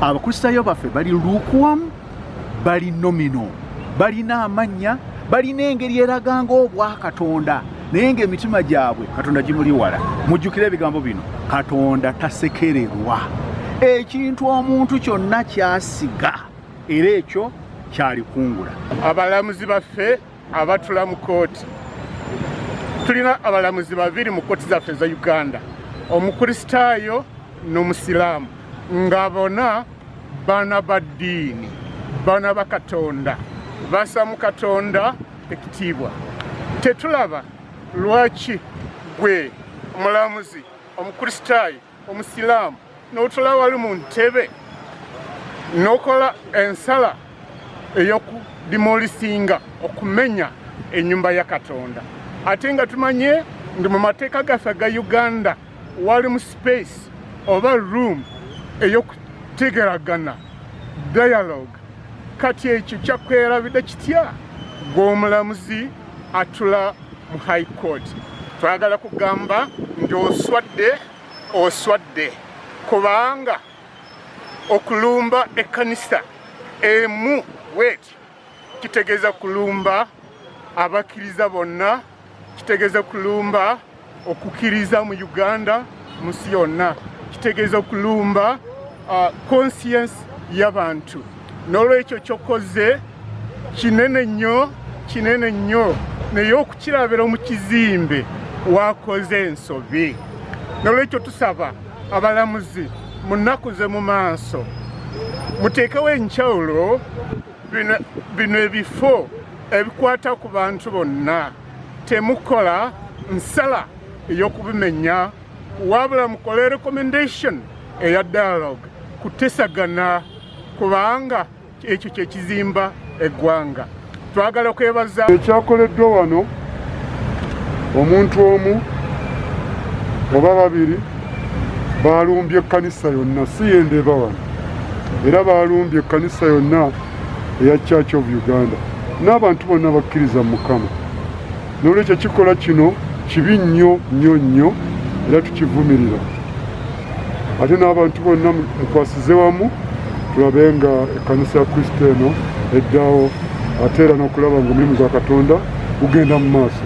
abakristaayo baffe bali lukuwamu, bali nomino, balina amannya, balina engeri eraga ng'obwakatonda, naye ng'emitima gyabwe katonda gimuli wala. Mujjukire ebigambo bino, katonda tasekererwa. Ekintu omuntu kyonna kyasiga era ekyo kyalikungula. Abalamuzi baffe abatula mu kooti, tulina abalamuzi babiri mu kooti zaffe za Uganda, omukristaayo n'omusiraamu, nga bonna baana ba ddiini, baana ba Katonda, bassa mu Katonda ekitiibwa. Tetulaba lwaki gwe omulamuzi, omukristaayo, omusiraamu n'otula wali mu ntebe n'okola ensala ey'okudimolisinga, okumenya ennyumba ya Katonda, ate nga tumanye ndi mu mateeka gaffe ga Uganda wali mu space oba room ey'okutegeragana, dialogue. Kati ekyo kyakwerabidde kitya gw'omulamuzi atula mu high court? Twagala kugamba nti oswadde kubanga okulumba ekkanisa emu weti kitegeeza kulumba abakkiriza bonna, kitegeeza kulumba okukkiriza mu Uganda, mu nsi yonna, kitegeeza kulumba conscience y'abantu. N'olwekyo ky'okoze kinene nnyo, naye okukirabira mu kizimbe wakoze ensobi. N'olwekyo tusaba abalamuzi mu nnaku ze mu maaso muteekewo enjawulo, bino ebifo ebikwata ku bantu bonna, temukola nsala ey'okubimenya, wabula mukole recommendation eya dialogue, kutesagana, kubanga ekyo kye kizimba eggwanga. Twagala kwebaza ekyakoleddwa wano, omuntu omu oba babiri balumbye ekkanisa yonna, si yendeba wano, era balumbye ekkanisa yonna eya Church of Uganda n'abantu bonna bakkiriza mu Mukama. N'olwekyo kikola kino kibi nnyo, era tukivumirira. Ate n'abantu bonna mukwasize wamu tulabe nga ekkanisa ya Kristo eno eddaawo, ate era n'okulaba ng'omulimu gwa Katonda gugenda mu maaso.